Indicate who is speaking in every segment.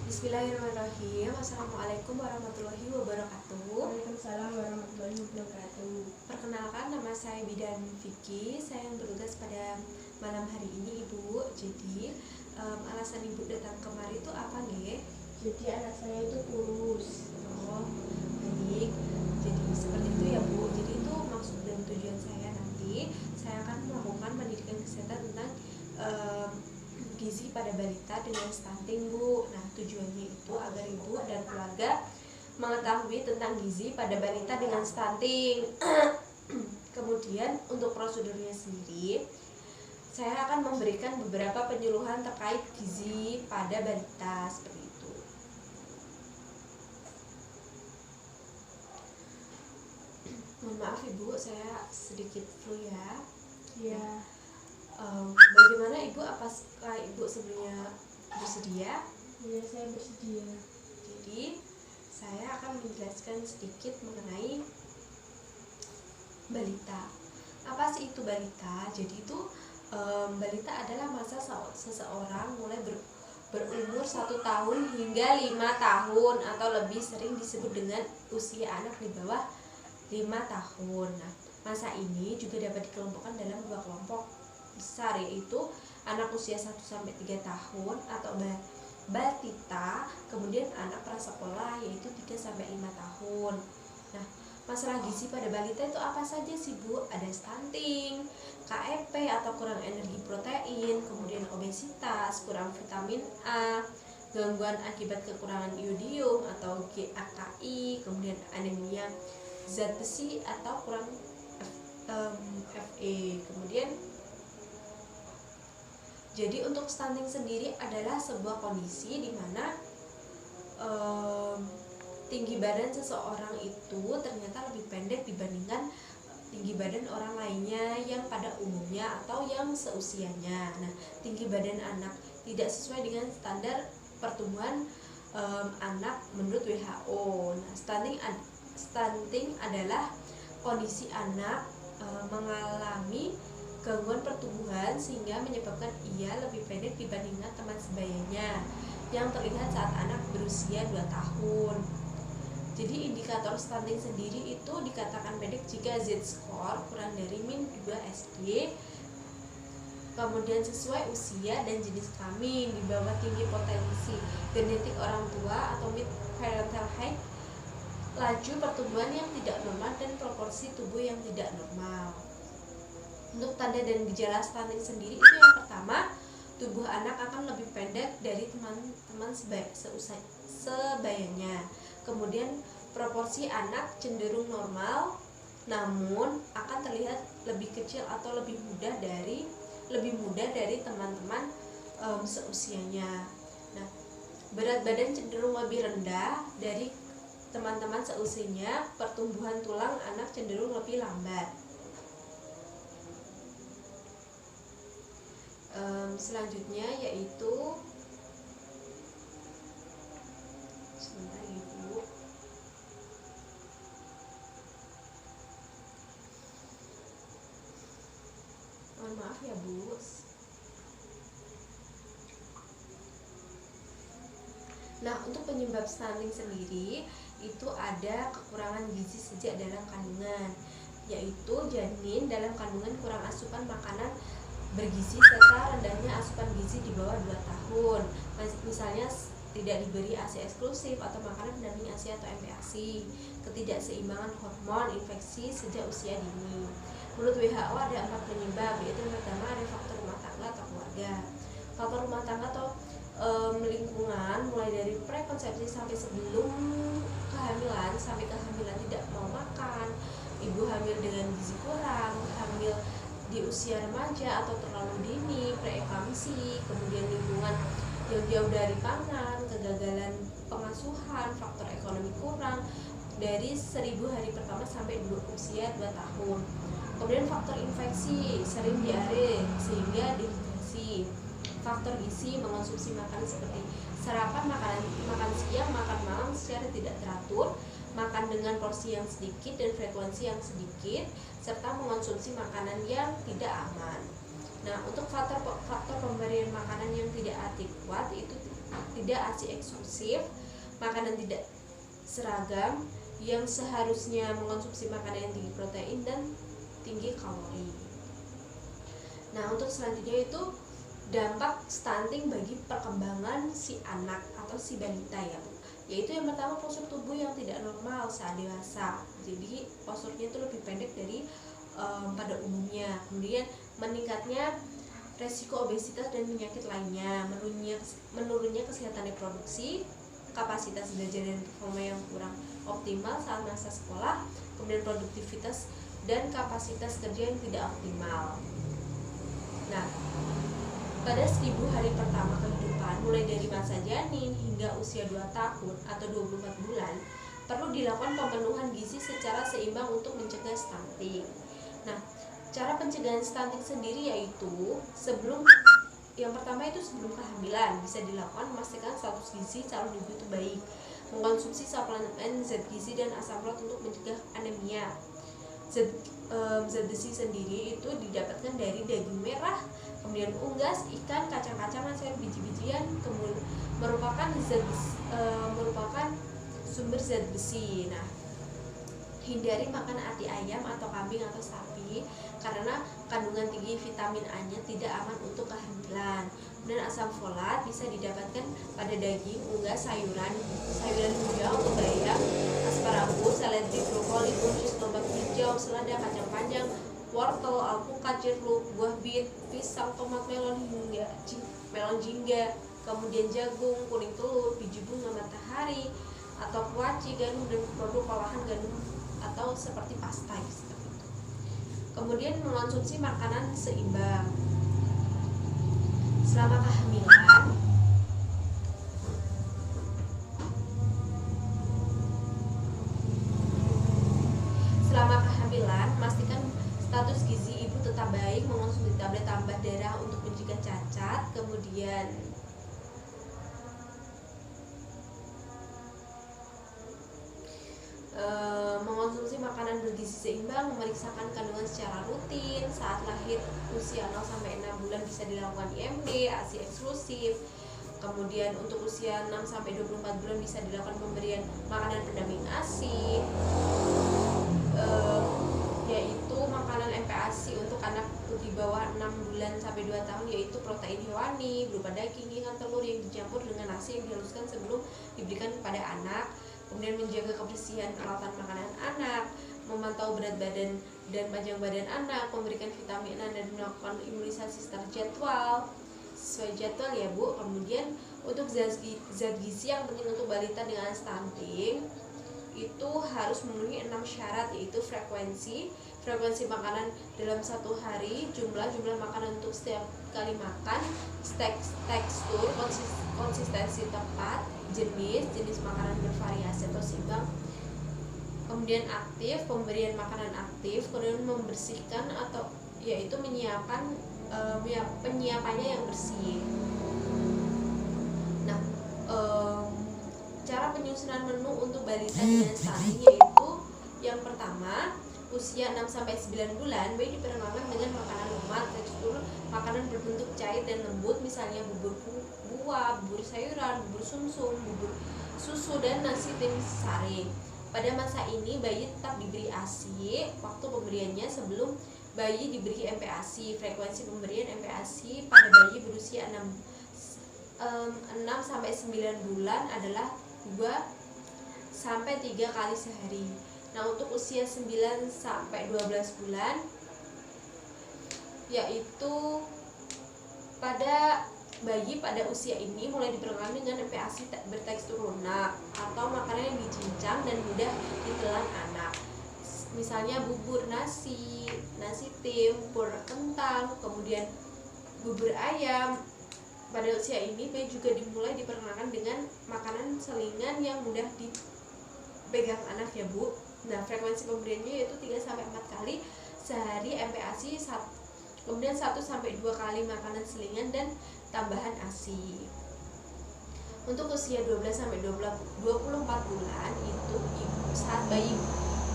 Speaker 1: Bismillahirrahmanirrahim. Assalamualaikum warahmatullahi wabarakatuh.
Speaker 2: Waalaikumsalam warahmatullahi wabarakatuh.
Speaker 1: Perkenalkan, nama saya Bidan Vicky. Saya yang bertugas pada malam hari ini, Ibu. Jadi alasan Ibu datang kemari itu apa nih?
Speaker 2: Jadi anak saya itu kurus.
Speaker 1: Oh, baik. Jadi seperti itu ya, Bu. Jadi itu maksud dan tujuan saya nanti. Saya akan melakukan pendidikan kesehatan tentang gizi pada balita dengan stunting, Bu. Nah, tujuannya itu agar Ibu dan keluarga mengetahui tentang gizi pada balita dengan stunting. Kemudian untuk prosedurnya sendiri, saya akan memberikan beberapa penyuluhan terkait gizi pada balita seperti itu. Mohon maaf Ibu, saya sedikit flu ya.
Speaker 2: Ya,
Speaker 1: Bagaimana Ibu? Apakah Ibu sebelumnya bersedia?
Speaker 2: ya saya bersedia.
Speaker 1: Jadi saya akan menjelaskan sedikit mengenai balita. Apa sih itu balita? Jadi itu balita adalah masa seseorang mulai berumur 1 tahun hingga 5 tahun atau lebih sering disebut dengan usia anak di bawah 5 tahun. Nah, masa ini juga dapat dikelompokkan dalam 2 kelompok besar, yaitu anak usia 1-3 tahun atau batita, kemudian anak prasekolah yaitu 3-5 tahun. Nah, masalah gizi pada balita itu apa saja sih, Bu? Ada stunting, KEP atau kurang energi protein, kemudian obesitas, kurang vitamin A, gangguan akibat kekurangan iodium atau GAKI, kemudian anemia zat besi atau kurang Fe. Kemudian jadi untuk stunting sendiri adalah sebuah kondisi di mana tinggi badan seseorang itu ternyata lebih pendek dibandingkan tinggi badan orang lainnya yang pada umumnya atau yang seusianya. Nah, tinggi badan anak tidak sesuai dengan standar pertumbuhan anak menurut WHO. Nah, stunting adalah kondisi anak mengalami gangguan pertumbuhan sehingga menyebabkan ia lebih pendek dibandingkan teman sebayanya yang terlihat saat anak berusia 2 tahun. Jadi indikator stunting sendiri itu dikatakan pendek jika Z-score kurang dari -2 SD, kemudian sesuai usia dan jenis kelamin, di bawah tinggi potensi genetik orang tua atau mid parental height, laju pertumbuhan yang tidak normal dan proporsi tubuh yang tidak normal. Untuk tanda dan gejala stunting sendiri itu yang pertama, tubuh anak akan lebih pendek dari teman-teman sebayanya. Kemudian proporsi anak cenderung normal, namun akan terlihat lebih kecil atau lebih muda dari teman-teman seusianya. Nah, berat badan cenderung lebih rendah dari teman-teman seusianya. Pertumbuhan tulang anak cenderung lebih lambat. Selanjutnya yaitu sebentar Ibu. Mohon maaf ya, Bu. Nah, untuk penyebab stunting sendiri itu ada kekurangan gizi sejak dalam kandungan, yaitu janin dalam kandungan kurang asupan makanan bergizi serta rendahnya asupan gizi di bawah 2 tahun. Misalnya tidak diberi ASI eksklusif atau makanan pendamping ASI atau MPASI, ketidakseimbangan hormon, infeksi sejak usia dini. Menurut WHO ada 4 penyebab, yaitu yang pertama ada faktor rumah tangga atau keluarga. Faktor rumah tangga atau lingkungan, mulai dari prekonsepsi sampai sebelum kehamilan, sampai kehamilan tidak mau makan, ibu hamil dengan gizi kurang, hamil di usia remaja atau terlalu dini, preeklamsi, kemudian lingkungan yang jauh dari pangan, kegagalan pengasuhan, faktor ekonomi kurang dari 1000 hari pertama sampai usia 2 tahun. Kemudian faktor infeksi, sering diare sehingga dehidrasi. Faktor gizi, mengonsumsi makanan seperti sarapan, makan siang, makan malam secara tidak teratur, makan dengan porsi yang sedikit dan frekuensi yang sedikit, serta mengonsumsi makanan yang tidak aman. Nah, untuk faktor pemberian makanan yang tidak adekuat itu tidak ASI eksklusif, makanan tidak seragam yang seharusnya mengkonsumsi makanan yang tinggi protein dan tinggi kalori. Nah, untuk selanjutnya itu dampak stunting bagi perkembangan si anak atau si balita ya, yaitu yang pertama postur tubuh yang tidak normal saat dewasa. Jadi posturnya itu lebih pendek dari pada umumnya. Kemudian meningkatnya resiko obesitas dan penyakit lainnya, menurunnya kesehatan reproduksi, kapasitas belajar dan performa yang kurang optimal saat masa sekolah, kemudian produktivitas dan kapasitas kerja yang tidak optimal. Nah, pada 1000 hari pertama kehidupan, mulai dari masa janin hingga usia 2 tahun atau 24 bulan, perlu dilakukan pemenuhan gizi secara seimbang untuk mencegah stunting. Nah, cara pencegahan stunting sendiri yaitu yang pertama itu sebelum kehamilan bisa dilakukan memastikan status gizi calon ibu itu baik, mengkonsumsi suplemen zat gizi dan asam folat untuk mencegah anemia. Zat besi sendiri itu didapatkan dari daging merah, kemudian unggas, ikan, kacang-kacangan, sayur, biji-bijian, kemudian merupakan sumber zat besi. Nah, hindari makan ati ayam atau kambing atau sapi karena kandungan tinggi vitamin A-nya tidak aman untuk kehamilan. Kemudian asam folat bisa didapatkan pada daging, unggas, sayuran hijau atau bayam, asparagus, seledri, brokoli, buncis, tomat hijau, selada, kacang panjang, wortel, alpukat, jeruk, buah bit, pisang, tomat, melon jingga, kemudian jagung, kuning telur, biji bunga matahari atau kuaci, gandum dan produk olahan gandum atau seperti pasta seperti itu. Kemudian mengonsumsi makanan seimbang. Selama kehamilan, pastikan status gizi ibu tetap baik, mengonsumsi tablet tambah darah untuk mencegah cacat, kemudian mengonsumsi makanan bergizi seimbang, memeriksakan kandungan secara rutin. Saat lahir usia 0-6 bulan bisa dilakukan IMD, ASI eksklusif. Kemudian untuk usia 6-24 bulan bisa dilakukan pemberian makanan pendamping ASI, yaitu makanan MPASI untuk anak di bawah 6 bulan sampai 2 tahun, yaitu protein hewani berupa daging, ikan, telur yang dicampur dengan nasi yang dihaluskan sebelum diberikan kepada anak. Kemudian menjaga kebersihan peralatan makanan anak, memantau berat badan dan panjang badan anak, memberikan vitamin A dan melakukan imunisasi secara jadwal sesuai jadwal ya Bu. Kemudian untuk zat gizi yang penting untuk balita dengan stunting itu harus memenuhi 6 syarat, yaitu frekuensi makanan dalam satu hari, jumlah makanan untuk setiap kali makan, tekstur, konsistensi tepat, jenis makanan bervariasi atau seimbang, kemudian aktif, pemberian makanan aktif, kemudian membersihkan atau yaitu menyiapkan penyiapannya yang bersih. Nah, cara penyusunan menu untuk balita dengan stunting yaitu yang pertama, usia 6-9 bulan bayi diperkenalkan dengan makanan lemak, tekstur makanan berbentuk cair dan lembut, misalnya bubur buah, bubur sayuran, bubur sumsum, bubur susu dan nasi tim sari. Pada masa ini bayi tetap diberi ASI waktu pemberiannya sebelum bayi diberi MPASI. Frekuensi pemberian MPASI pada bayi berusia 6-9 bulan adalah 2-3 kali sehari. Nah, untuk usia 9-12 bulan yaitu pada bayi pada usia ini mulai diperkenalkan dengan MPASI bertekstur lunak atau makanan yang dicincang dan mudah ditelan anak, misalnya bubur nasi tim, bubur kentang, kemudian bubur ayam. Pada usia ini bayi juga dimulai diperkenalkan dengan makanan selingan yang mudah dipegang anak ya Bu. Nah, frekuensi pemberiannya yaitu 3-4 kali sehari MPASI, kemudian 1-2 kali makanan selingan dan tambahan ASI. Untuk usia 12-24 bulan itu saat bayi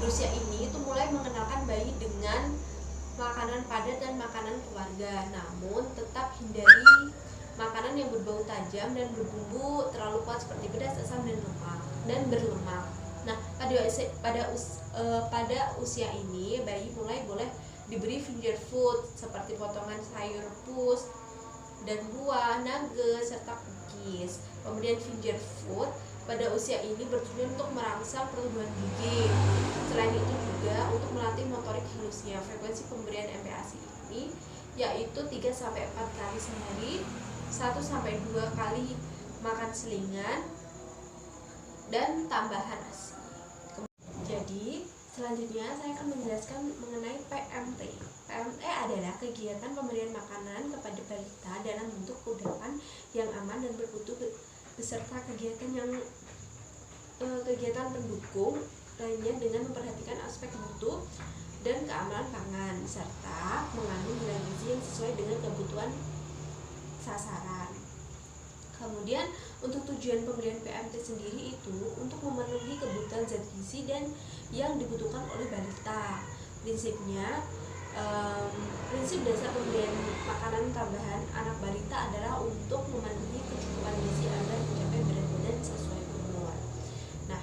Speaker 1: berusia ini itu mulai mengenalkan bayi dengan makanan padat dan makanan keluarga, namun tetap hindari makanan yang berbau tajam dan berbumbu terlalu kuat seperti pedas, asam, dan berlemak. Nah, pada usia ini bayi mulai boleh diberi finger food seperti potongan sayur rebus dan buah, nuggets, serta cookies. Kemudian finger food pada usia ini bertujuan untuk merangsang pertumbuhan gigi. Selain itu juga untuk melatih motorik halusnya. Frekuensi pemberian MPASI ini yaitu 3-4 kali sehari, 1-2 kali makan selingan, dan tambahan ASI. Jadi selanjutnya saya akan menjelaskan mengenai PMT. PMT adalah kegiatan pemberian makanan kepada balita dalam bentuk kudapan yang aman dan bermutu beserta kegiatan pendukung lainnya dengan memperhatikan aspek mutu dan keamanan pangan serta mengandung nilai gizi yang sesuai dengan kebutuhan sasaran. Kemudian untuk tujuan pemberian PMT sendiri itu untuk memenuhi kebutuhan zat gizi dan yang dibutuhkan oleh balita. Prinsip dasar pemberian makanan tambahan anak balita adalah untuk memenuhi kecukupan gizi agar mencapai berat badan sesuai umur. Nah,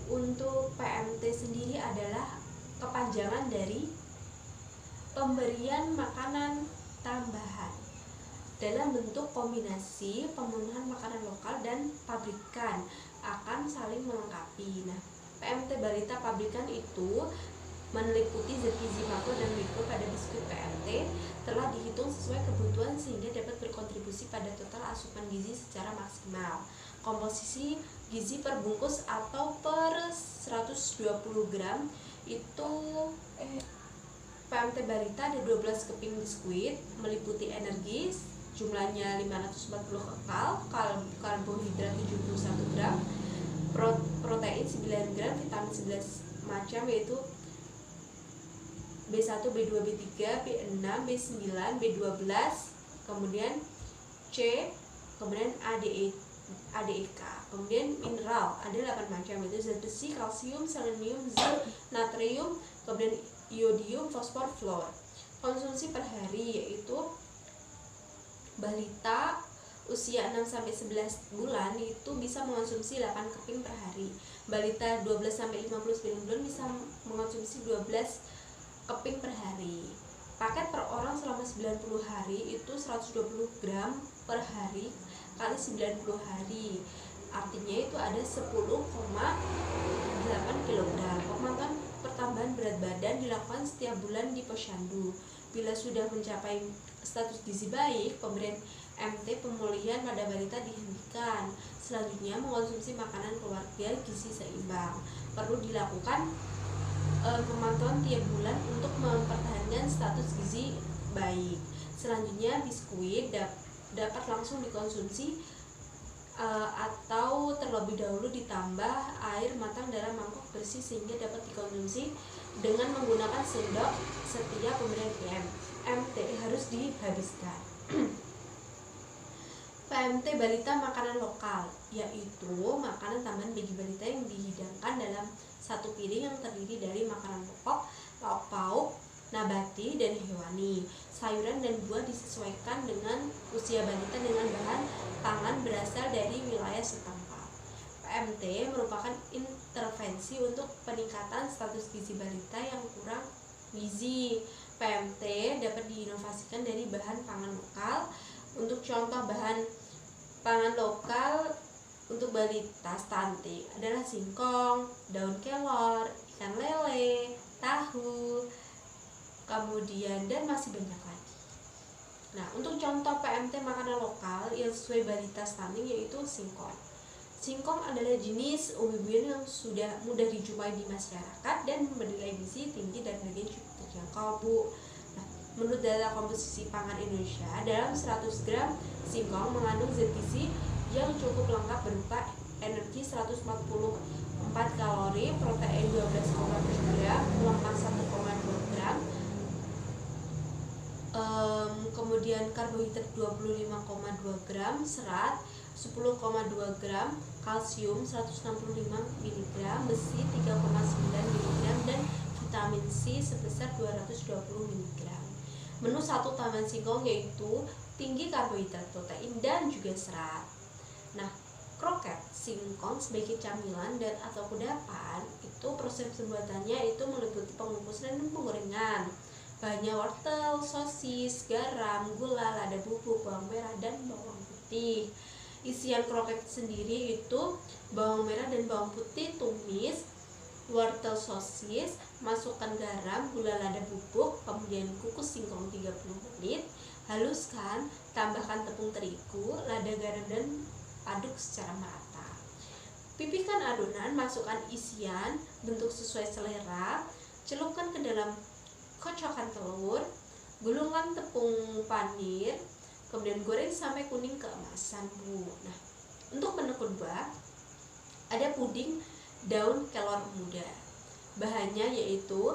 Speaker 1: untuk PMT sendiri adalah kepanjangan dari pemberian makanan tambahan dalam bentuk kombinasi pemenuhan makanan lokal dan pabrikan akan saling melengkapi. Nah, PMT balita pabrikan itu meliputi zat gizi makro dan mikro pada biskuit PMT telah dihitung sesuai kebutuhan sehingga dapat berkontribusi pada total asupan gizi secara maksimal. Komposisi gizi per bungkus atau per 120 gram itu PMT balita ada 12 keping biskuit meliputi energi jumlahnya 540 karbohidrat 71 gram, protein 9 gram, vitamin 11 macam yaitu B1, B2, B3, B6, B9, B12, kemudian C, kemudian ADEK. Kemudian mineral ada 8 macam yaitu zat besi, kalsium, selenium, zinc, natrium, kemudian iodium, fosfor, fluor. Konsumsi per hari yaitu balita usia 6-11 bulan itu bisa mengonsumsi 8 keping per hari. Balita 12-59 bulan bisa mengonsumsi 12 keping per hari. Paket per orang selama 90 hari itu 120 gram per hari kali 90 hari. Artinya itu ada 10,8 kg. Pemantauan pertambahan berat badan dilakukan setiap bulan di posyandu. Bila sudah mencapai status gizi baik, pemberian MT pemulihan pada balita dihentikan. Selanjutnya mengonsumsi makanan keluarga gizi seimbang. Perlu dilakukan pemantauan tiap bulan untuk mempertahankan status gizi baik. Selanjutnya biskuit dapat langsung dikonsumsi atau terlebih dahulu ditambah air matang dalam mangkok bersih sehingga dapat dikonsumsi dengan menggunakan sendok. Setiap pemberian PMT harus dihabiskan. PMT balita makanan lokal yaitu makanan tambahan bagi balita yang dihidangkan dalam satu piring yang terdiri dari makanan pokok, lauk pauk, nabati, dan hewani. Sayuran dan buah disesuaikan dengan usia balita dengan bahan pangan berasal dari wilayah setempat. PMT merupakan intervensi untuk peningkatan status gizi balita yang kurang gizi. PMT dapat diinovasikan dari bahan pangan lokal. Untuk contoh bahan pangan lokal untuk balita stunting adalah singkong, daun kelor, ikan lele, tahu, kemudian dan masih banyak lagi. Nah, untuk contoh PMT makanan lokal yang sesuai balita stunting yaitu singkong. Singkong adalah jenis umbi-umbian yang sudah mudah dijumpai di masyarakat dan bernilai gizi tinggi dan harganya cukup terjangkau, Bu. Nah, menurut data komposisi pangan Indonesia, dalam 100 gram singkong mengandung zat gizi yang cukup lengkap berupa energi 144 kalori, protein 12,7 gram, lemak 1,2 gram, kemudian karbohidrat 25,2 gram, serat 10,2 gram, kalsium 165 mg, besi 3,9 mg, dan vitamin C sebesar 220 mg. Menu satu tambahan singkong yaitu tinggi karbohidrat, protein, dan juga serat. Nah, kroket, singkong sebagai camilan dan atau kudapan itu proses pembuatannya itu meliputi pengukusan dan penggorengan. Bahannya wortel, sosis, garam, gula, lada bubuk, bawang merah, dan bawang putih. Isian kroket sendiri itu bawang merah dan bawang putih tumis, wortel, sosis, masukkan garam, gula, lada bubuk, kemudian kukus singkong 30 menit, haluskan, tambahkan tepung terigu, lada, garam, dan aduk secara merata. Pipihkan adonan, masukkan isian bentuk sesuai selera, celupkan ke dalam kocokan telur, gulungkan tepung panir, kemudian goreng sampai kuning keemasan, Bu. Nah, untuk menu kedua ada puding daun kelor muda. Bahannya yaitu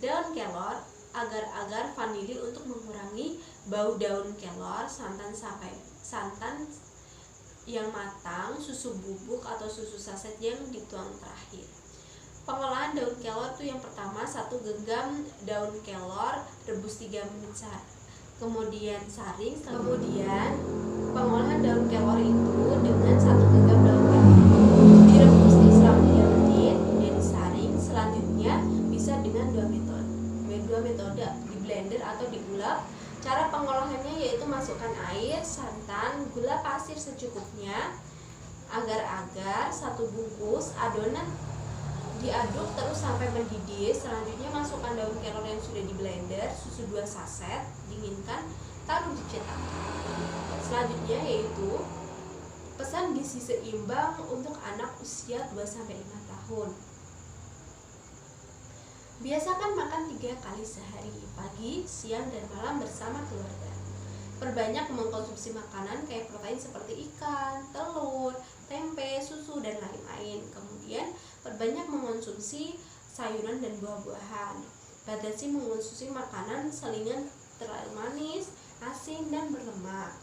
Speaker 1: daun kelor, agar-agar vanili untuk mengurangi bau daun kelor, santan yang matang, susu bubuk atau susu saset yang dituang terakhir. Pengolahan daun kelor itu yang pertama, 1 genggam daun kelor rebus 3 menit kemudian saring. Kemudian pengolahan daun kelor itu dengan 1 genggam daun kelor direbus selama 3 menit, kemudian disaring. Selanjutnya bisa dengan dua metode di blender atau diulek. Cara pengolahannya yaitu masukkan air, santan, gula pasir secukupnya, agar-agar 1 bungkus, adonan diaduk terus sampai mendidih. Selanjutnya masukkan daun kelor yang sudah di blender, susu 2 saset, dinginkan, taruh di cetakan. Selanjutnya yaitu pesan gizi seimbang untuk anak usia 2-5 tahun. Biasakan makan 3 kali sehari, pagi, siang, dan malam bersama keluarga. Perbanyak mengkonsumsi makanan kayak protein seperti ikan, telur, tempe, susu, dan lain-lain. Kemudian perbanyak mengonsumsi sayuran dan buah-buahan. Batasi mengonsumsi makanan selingan terlalu manis, asin, dan berlemak.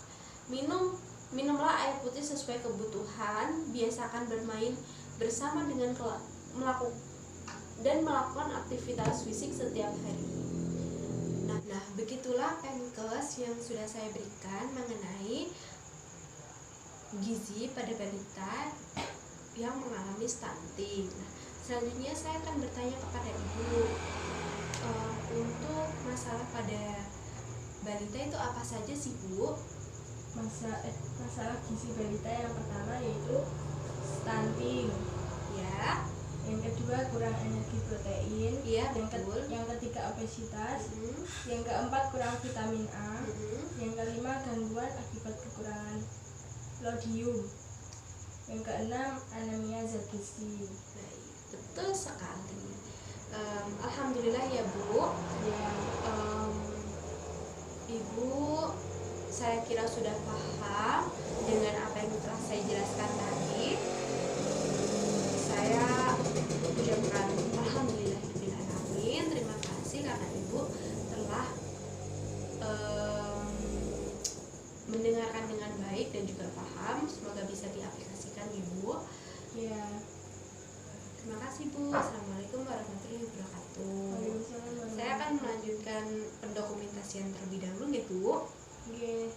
Speaker 1: Minumlah air putih sesuai kebutuhan. Biasakan bermain bersama dengan melakukan aktivitas fisik setiap hari. Nah, begitulah Penkes yang sudah saya berikan mengenai gizi pada balita yang mengalami stunting. Nah, selanjutnya saya akan bertanya kepada Ibu, untuk masalah pada balita itu apa saja sih, Bu?
Speaker 2: Masalah gizi balita yang pertama yaitu stunting.
Speaker 1: Ya.
Speaker 2: Yang kedua kurang energi protein.
Speaker 1: Iya, betul.
Speaker 2: Yang ketiga obesitas. Yang keempat kurang vitamin A. Yang kelima gangguan akibat kekurangan lodium. Yang keenam anemia zat gizi.
Speaker 1: Baik, betul sekali. Alhamdulillah ya, Bu.
Speaker 2: Ya.
Speaker 1: Ibu, saya kira sudah paham dengan apa yang telah saya jelaskan tadi. Saya ucapkan alhamdulillahirobbilalamin. Terima kasih karena Ibu telah mendengarkan dengan baik dan juga paham. Semoga bisa diaplikasikan, Ibu.
Speaker 2: Ya.
Speaker 1: Terima kasih, Bu. Assalamualaikum warahmatullahi wabarakatuh. Saya akan melanjutkan pendokumentasian terlebih dahulu, ya, Bu.
Speaker 2: Oke.